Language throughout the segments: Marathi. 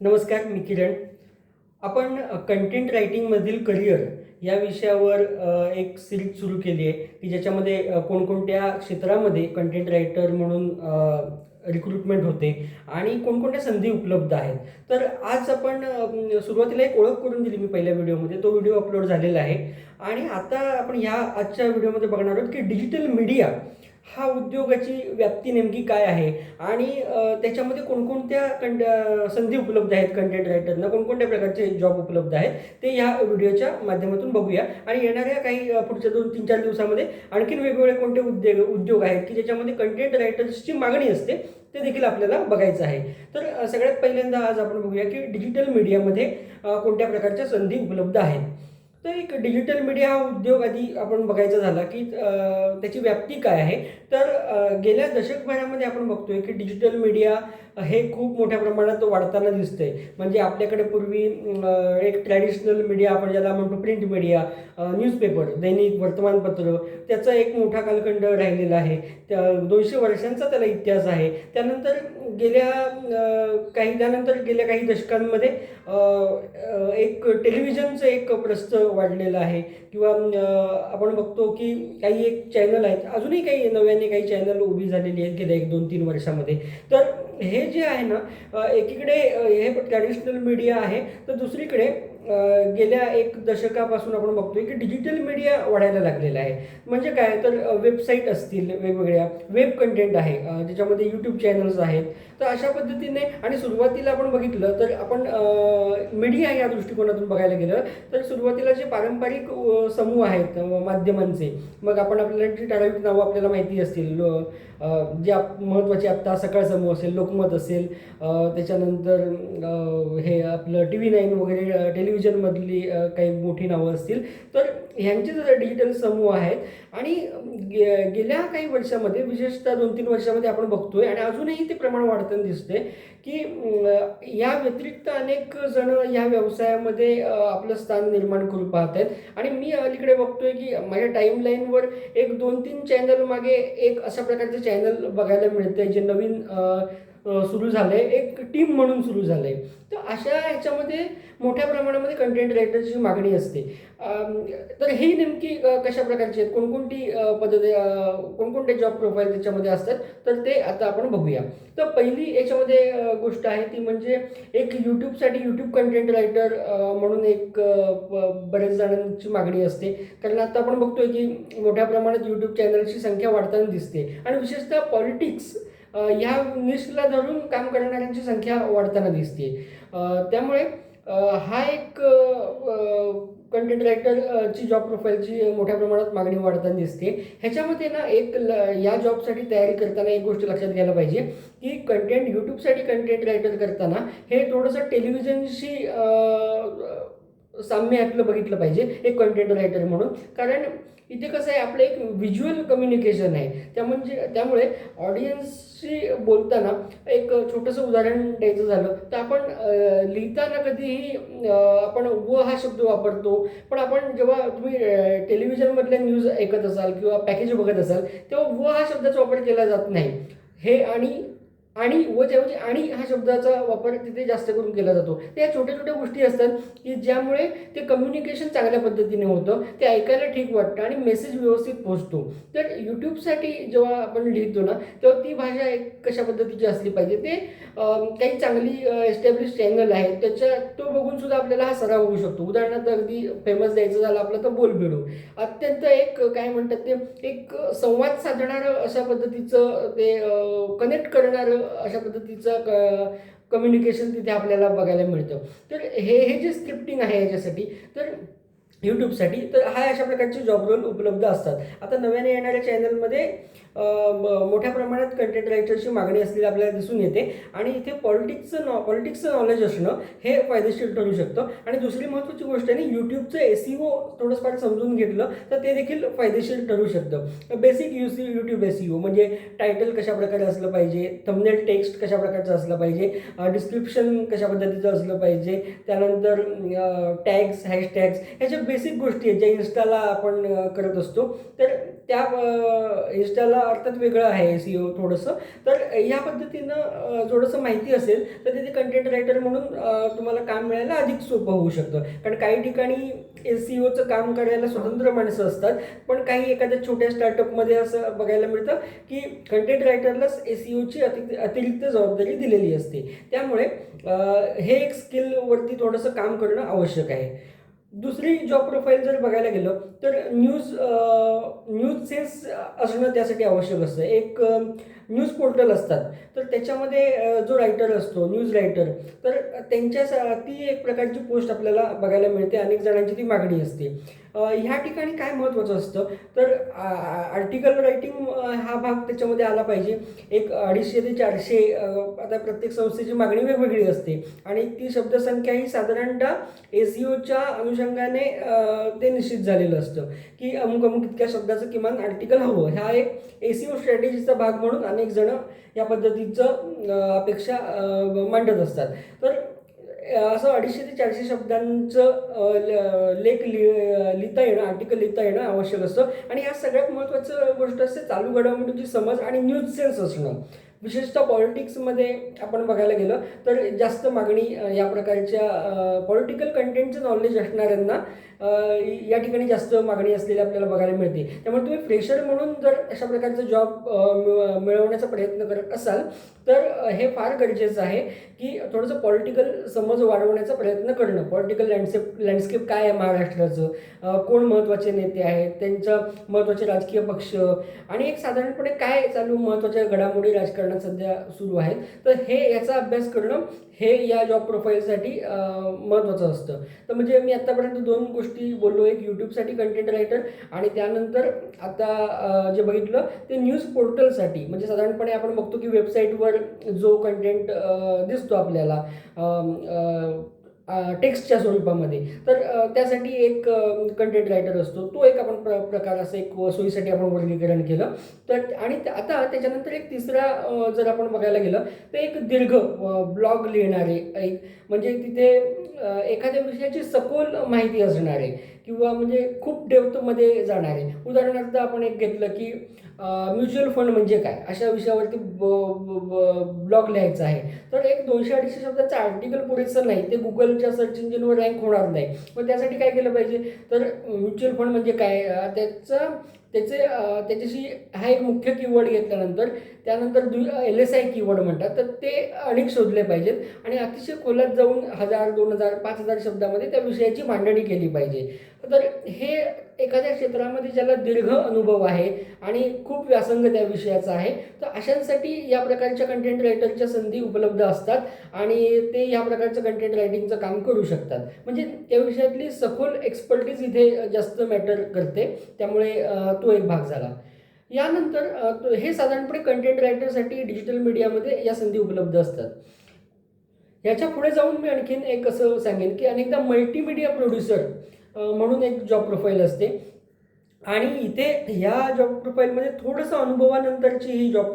नमस्कार, मी किरण. आपण कंटेंट रायटिंगमधील करिअर या विषयावर एक सिरीज सुरू केली आहे की ज्याच्यामध्ये कोणकोणत्या क्षेत्रामध्ये कंटेंट रायटर म्हणून रिक्रुटमेंट होते आणि कोणकोणत्या संधी उपलब्ध आहेत. तर आज आपण सुरुवातीला एक ओळख करून दिली मी पहिल्या व्हिडिओमध्ये. तो व्हिडिओ अपलोड झालेला आहे आणि आता आपण ह्या आजच्या व्हिडिओमध्ये बघणार आहोत की डिजिटल मीडिया हा उद्योगाची व्याप्ती नेमकी काय आहे आणि त्याच्यामध्ये कोणकोणत्या संधी उपलब्ध आहेत कंटेंट रायटरना, कोणकोणत्या प्रकारचे जॉब उपलब्ध आहेत ते ह्या व्हिडिओच्या माध्यमातून बघूया. आणि येणाऱ्या काही पुढच्या 2-3-4 दिवसामध्ये आणखीन वेगवेगळे कोणते उद्योग आहेत की ज्याच्यामध्ये कंटेंट रायटर्सची मागणी असते ते देखील आपल्याला बघायचं आहे. तर सगळ्यात पहिल्यांदा आज आपण बघूया की डिजिटल मीडियामध्ये कोणत्या प्रकारच्या संधी उपलब्ध आहेत. तर एक डिजिटल मीडिया हा उद्योग आधी आपण बघायचा झाला की त्याची व्याप्ती काय आहे. तर गेल्या दशकभरामध्ये आपण बघतोय की डिजिटल मीडिया हे खूप मोठ्या प्रमाणात वाढताना दिसतंय. म्हणजे आपल्याकडे पूर्वी एक ट्रॅडिशनल मीडिया आपण ज्याला म्हणतो प्रिंट मीडिया, न्यूजपेपर, दैनिक वर्तमानपत्र, त्याचा एक मोठा कालखंड राहिलेला आहे. 200 वर्षांचा त्याला इतिहास आहे. त्यानंतर गेल्या काही दशकांमध्ये एक टेलिव्हिजनचं एक प्रस्थ वाढलेलं आहे. किंवा आपण बघतो की काही एक चॅनल आहेत, अजूनही काही नव्याने काही चॅनल उभी झालेली आहेत गेल्या 1-2-3 वर्षामध्ये. तर हे जे आहे ना, एकीकडे हे ट्रॅडिशनल मीडिया आहे, तर दुसरीकडे गेल्या 1 दशकापासून आपण बघतोय की डिजिटल मीडिया वाढायला लागलेला आहे. म्हणजे काय, तर वेबसाईट असतील, वेगवेगळ्या वेब कंटेंट आहे, ज्याच्यामध्ये यूट्यूब चॅनल्स आहेत. तर अशा पद्धतीने आणि सुरुवातीला आपण बघितलं तर आपण मीडिया या दृष्टिकोनातून बघायला गेलं तर सुरुवातीला जे पारंपरिक समूह आहेत माध्यमांचे, मग आपल्याला जी ठराविक नावं आपल्याला माहिती असतील, जे महत्त्वाचे आत्ता सकाळ समूह असेल, लोकमत असेल, त्याच्यानंतर हे आपलं TV9 वगैरे टेलिव्हिजनमधली काही मोठी नावं असतील, तर ह्यांचे जे डिजिटल समूह आहेत. आणि गेल्या काही वर्षामध्ये, विशेषतः 2-3 वर्षामध्ये आपण बघतोय आणि अजूनही ते प्रमाण वाढताना दिसते की या व्यतिरिक्त अनेक जण या व्यवसायामध्ये आपलं स्थान निर्माण करू पाहत आहेत. आणि मी अलीकडे बघतोय की माझ्या टाईमलाईनवर एक 2-3 चॅनल मागे एक अशा प्रकारचे चॅनल बघायला मिळते जे नवीन सुरू झालं आहे, एक टीम म्हणून सुरू झालं आहे. तर अशा ह्याच्यामध्ये मोठ्या प्रमाणामध्ये कंटेंट रायटरची मागणी असते. तर ही नेमकी कशा प्रकारची आहेत, कोणकोणती पद्धती, कोणकोणते जॉब प्रोफाईल त्याच्यामध्ये असतात, तर ते आता आपण बघूया. तर पहिली याच्यामध्ये गोष्ट आहे ती म्हणजे एक यूट्यूबसाठी यूट्यूब कंटेंट रायटर म्हणून एक बऱ्याच जणांची मागणी असते. कारण आता आपण बघतोय की मोठ्या प्रमाणात यूट्यूब चॅनलची संख्या वाढताना दिसते आणि विशेषतः पॉलिटिक्स ह्या निशला धरून काम करणाऱ्यांची संख्या वाढताना दिसते. त्यामुळे हा एक कंटेंट रायटरची जॉब प्रोफाईलची मोठ्या प्रमाणात मागणी वाढताना दिसते. ह्याच्यामध्ये ना या जॉबसाठी तयारी करताना एक गोष्ट लक्षात घ्यायला पाहिजे की यूट्यूबसाठी कंटेंट रायटर करताना हे थोडंसं टेलिव्हिजनशी साम्य यातलं बघितलं पाहिजे एक कंटेंट रायटर म्हणून. कारण इथे कसं आहे, आपलं एक व्हिज्युअल कम्युनिकेशन आहे. त्यामुळे ऑडियन्सशी बोलताना एक छोटंसं उदाहरण द्यायचं झालं तर आपण लिहिताना कधीही आपण व हा शब्द वापरतो, पण आपण जेव्हा तुम्ही टेलिव्हिजनमधल्या न्यूज ऐकत असाल किंवा पॅकेज बघत असाल तेव्हा व हा शब्दाचा वापर केला जात नाही. हे आणि व त्याऐवजी आणि हा शब्दाचा वापर तिथे जास्त करून केला जातो. त्या छोट्या छोट्या गोष्टी असतात की ज्यामुळे ते कम्युनिकेशन चांगल्या पद्धतीने होतं, ते ऐकायला ठीक वाटतं आणि मेसेज व्यवस्थित पोहोचतो. तर यूट्यूबसाठी जेव्हा आपण लिहितो ना तेव्हा ती भाषा एक कशा पद्धतीची असली पाहिजे, ते काही चांगली एस्टॅब्लिश चॅनल आहे तो बघून सुद्धा आपल्याला हा सराव होऊ शकतो. उदाहरणार्थ अगदी फेमस द्यायचं झालं आपलं तर बोलबिडू, अत्यंत एक काय म्हणतात ते एक संवाद साधणारं अशा पद्धतीचं, ते कनेक्ट करणारं अशा पद्धतीचं कम्युनिकेशन तिथे आपल्याला बघायला मिळतं. तर हे जे स्क्रिप्टिंग आहे याच्यासाठी, तर यूट्यूबसाठी, तर हा अशा प्रकारचे जॉब रोल उपलब्ध असतात. आता नव्याने येणाऱ्या चॅनलमध्ये मोठ्या प्रमाणात कंटेंट रायटरची मागणी असलेली आपल्याला दिसून येते. आणि इथे पॉलिटिक्सचं नॉलेज असणं हे फायदेशीर ठरू शकतं. आणि दुसरी महत्त्वाची गोष्ट आहे, यूट्यूबचं SEO थोडंफार समजून घेतलं तर ते देखील फायदेशीर ठरू शकतं. बेसिक यूट्यूब SEO म्हणजे टायटल कशा प्रकारे असलं पाहिजे, थंबनेल टेक्स्ट कशा प्रकारचं असलं पाहिजे, डिस्क्रिप्शन कशा पद्धतीचं असलं पाहिजे, त्यानंतर टॅग्स, हॅशटॅग्स, ह्याच्या बेसिक गोष्टी आहेत ज्या इन्स्टाला आपण करत असतो. तर त्या इन्स्टाला अर्थात वेगळं आहे SEO थोडंसं. तर ह्या पद्धतीनं थोडंसं माहिती असेल तर तिथे कंटेंट रायटर म्हणून तुम्हाला काम मिळायला अधिक सोपं होऊ शकतं. कारण काही ठिकाणी SEOचं काम करायला स्वतंत्र माणसं असतात, पण काही एखाद्या छोट्या स्टार्टअपमध्ये असं बघायला मिळतं की कंटेंट रायटरलाच SEOची अतिरिक्त जबाबदारी दिलेली असते. त्यामुळे हे एक स्किलवरती थोडंसं काम करणं आवश्यक आहे. दुसरी जॉब प्रोफाईल जर बघायला गेलं तर न्यूज सेन्स असणं त्यासाठी आवश्यक असतं. एक न्यूज पोर्टल असतात, तर त्याच्यामध्ये जो रायटर असतो, न्यूज रायटर, तर ती एक प्रकारची पोस्ट आपल्याला बघायला मिळते. अनेक जणांची ती मागणी असते. ह्या ठिकाणी काय महत्त्वाचं असतं तर आर्टिकल रायटिंग हा भाग त्याच्यामध्ये आला पाहिजे. एक 250 ते 400 आता प्रत्येक संस्थेची मागणी वेगवेगळी असते आणि ती शब्दसंख्या ही साधारणतः SEOच्या अनुषंगाने ते निश्चित झालेलं असतं की अमुक अमुक इतक्या शब्दाचं किमान आर्टिकल हवं. हा एक SEO स्ट्रॅटेजीचा भाग म्हणून अनेक जण या पद्धतीचं अपेक्षा मांडत असतात. तर असं 250 ते 400 शब्दांचं लेख लिहिता येणं, आर्टिकल लिहिता येणं आवश्यक असतं. आणि या सगळ्यात महत्त्वाचं गोष्ट असते चालू घडामोडींची समज आणि न्यूज सेन्स असणं. विशेषतः पॉलिटिक्समध्ये आपण बघायला गेलं तर जास्त मागणी या प्रकारच्या पॉलिटिकल कंटेंटचं नॉलेज असणाऱ्यांना या ठिकाणी जास्त मागणी असलेली आपल्याला बघायला मिळते. त्यामुळे तुम्ही फ्रेशर म्हणून जर अशा प्रकारचा जॉब मिळवण्याचा प्रयत्न करत असाल तर हे फार गरजेचं आहे की थोडंसं पॉलिटिकल समज वाढवण्याचा प्रयत्न करणं. पॉलिटिकल लँडस्केप काय आहे महाराष्ट्राचं, कोण महत्त्वाचे नेते आहेत, त्यांचं महत्त्वाचे राजकीय पक्ष आणि एक साधारणपणे काय चालू महत्त्वाच्या घडामोडी राजकारणात सध्या सुरू आहेत, तर याचा अभ्यास करणं हे या जॉब प्रोफाईलसाठी महत्त्वाचं असतं. तर म्हणजे मी आत्तापर्यंत 2 गोष्टी बोललो, एक यूट्यूबसाठी कंटेंट रायटर आणि त्यानंतर आता जे बघितलं ते न्यूज पोर्टलसाठी. म्हणजे साधारणपणे आपण बघतो की वेबसाईटवर जो कंटेंट दिसतो आपल्याला टेक्स्टच्या स्वरूपामध्ये, तर त्यासाठी एक कंटेंट रायटर असतो. तो एक आपण प्रकार असं एक सोयीसाठी आपण वर्गीकरण केलं. तर आणि आता त्याच्यानंतर एक तिसरा जर आपण बघायला गेलं तर एक दीर्घ ब्लॉग लिहिणारे, एक म्हणजे तिथे एखाद्या विषयाची सखोल माहिती असणारे किंवा म्हणजे खूप डेप्थमध्ये जाणारे. उदाहरणार्थ आपण एक घेतलं की म्युच्युअल फंड म्हणजे काय, अशा विषयावरती ब्लॉग लिहायचा आहे, तर एक 200-250 शब्दाचं आर्टिकल पुरेसं नाही, ते गुगलच्या सर्च इंजिनवर रँक होणार नाही. मग त्यासाठी काय केलं पाहिजे तर म्युच्युअल फंड म्हणजे काय त्याच्याशी हा एक मुख्य कीवर्ड घेतल्यानंतर त्यानंतर LSI कीवर्ड म्हणतात, तर ते अनेक शोधले पाहिजेत आणि अतिशय खोलात जाऊन 1000, 2000, 5000 शब्दामध्ये त्या विषयाची मांडणी केली पाहिजे. तर हे एखाद्या क्षेत्रामध्ये ज्याला दीर्घ अनुभव आहे आणि खूप व्यासंग त्या विषयाचा आहे, तर अशांसाठी या प्रकारच्या कंटेंट रायटरच्या संधी उपलब्ध असतात आणि ते या प्रकारचं कंटेंट रायटिंगचं काम करू शकतात. म्हणजे त्या विषयातली सखोल एक्सपर्टीज इथे जास्त मॅटर करते. त्यामुळे तो एक भाग झाला. यानंतर हे साधारणपणे कंटेंट रायटरसाठी डिजिटल मीडियामध्ये या संधी उपलब्ध असतात. याच्या पुढे जाऊन मी आणखीन एक असं सांगेन की अनेकदा मल्टीमीडिया प्रोड्युसर म्हणून एक जॉब प्रोफाईल असते आणि इथे ह्या जॉब प्रोफाईलमध्ये थोडंसं अनुभवानंतरची ही जॉब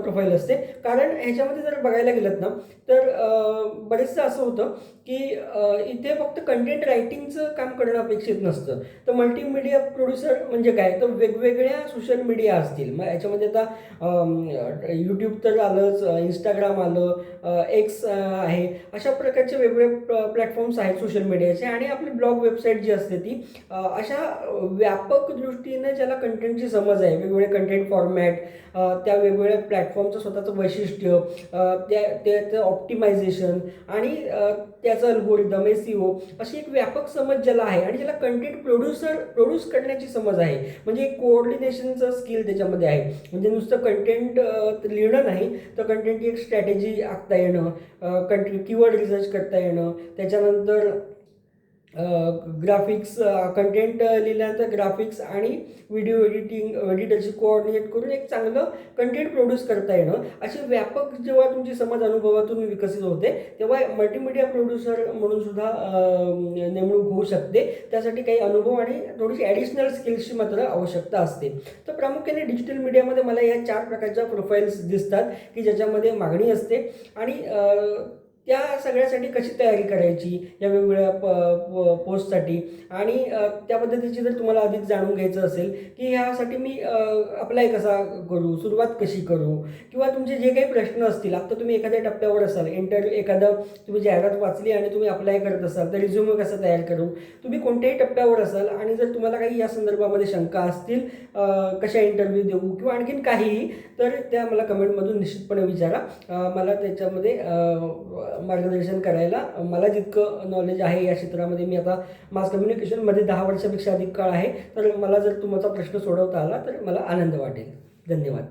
प्रोफाईल असते. कारण ह्याच्यामध्ये जर बघायला गेलं ना तर बरेचदा असं होतं की इथे फक्त कंटेंट रायटिंगचं काम करणं अपेक्षित नसतं. तर मल्टीमीडिया प्रोड्युसर म्हणजे काय, तर वेगवेगळ्या सोशल मीडिया असतील. मग याच्यामध्ये आता यूट्यूब तर आलंच, इंस्टाग्राम आलं, एक्स आहे, अशा प्रकारचे वेगवेगळे प्लॅटफॉर्म्स आहेत सोशल मीडियाचे. आणि आपली ब्लॉग वेबसाईट जी असते ती अशा व्यापक दृष्टीने ज्याला कंटेंटची समज आहे, वेगवेगळे कंटेंट फॉर्मॅट, त्या वेगवेगळ्या प्लॅटफॉर्मचं स्वतःचं वैशिष्ट्य, त्याचं ऑप्टिमायझेशन आणि त्याचं अल्गोरिदम, SEO, अशी एक व्यापक समज ज्याला आहे आणि ज्याला कंटेंट प्रोड्यूस करण्याची समज आहे. म्हणजे एक कोऑर्डिनेशनचं स्किल त्याच्यामध्ये आहे. म्हणजे नुसतं कंटेंट लिहिणं नाही, तर कंटेंटची एक स्ट्रॅटेजी आखता येणं, कीवर्ड रिसर्च करता येणं, त्याच्यानंतर ग्राफिक्स, कंटेंट लिहिल्यानंतर ग्राफिक्स आणि व्हिडिओ एडिटरशी कोऑर्डिनेट करून एक चांगलं कंटेंट प्रोड्यूस करता येणं, अशी व्यापक जेव्हा तुमची समज अनुभवातून विकसित होते तेव्हा मल्टीमीडिया प्रोड्युसर म्हणून सुद्धा नेमणूक होऊ शकते. त्यासाठी काही अनुभव आणि थोडीशी ॲडिशनल स्किल्सची मात्र आवश्यकता असते. तर प्रामुख्याने डिजिटल मीडियामध्ये मला या 4 प्रकारच्या प्रोफाईल्स दिसतात की ज्याच्यामध्ये मागणी असते आणि त्या सगळ्यासाठी कशी तयारी करायची या वेगवेगळ्या पोस्टसाठी आणि त्या पद्धतीची जर तुम्हाला अधिक जाणून घ्यायचं असेल की ह्यासाठी मी अप्लाय कसा करू, सुरुवात कशी करू, किंवा तुमचे जे काही प्रश्न असतील, आता तुम्ही एखाद्या टप्प्यावर असाल, एखादं तुम्ही जाहिरात वाचली आणि तुम्ही अप्लाय करत असाल तर रिझ्युम कसा तयार करू, तुम्ही कोणत्याही टप्प्यावर असाल आणि जर तुम्हाला काही या संदर्भामध्ये शंका असतील, कशा इंटरव्ह्यू देऊ किंवा आणखीन काहीही, तर त्या मला कमेंटमधून निश्चितपणे विचारा. मला त्याच्यामध्ये मार्गदर्शन करायला मला जितकं नॉलेज आहे या क्षेत्रामध्ये, मी आता मास कम्युनिकेशनमध्ये 10 वर्षापेक्षा अधिक काळ आहे, तर मला जर तुमचा प्रश्न सोडवता आला तर मला आनंद वाटेल. धन्यवाद.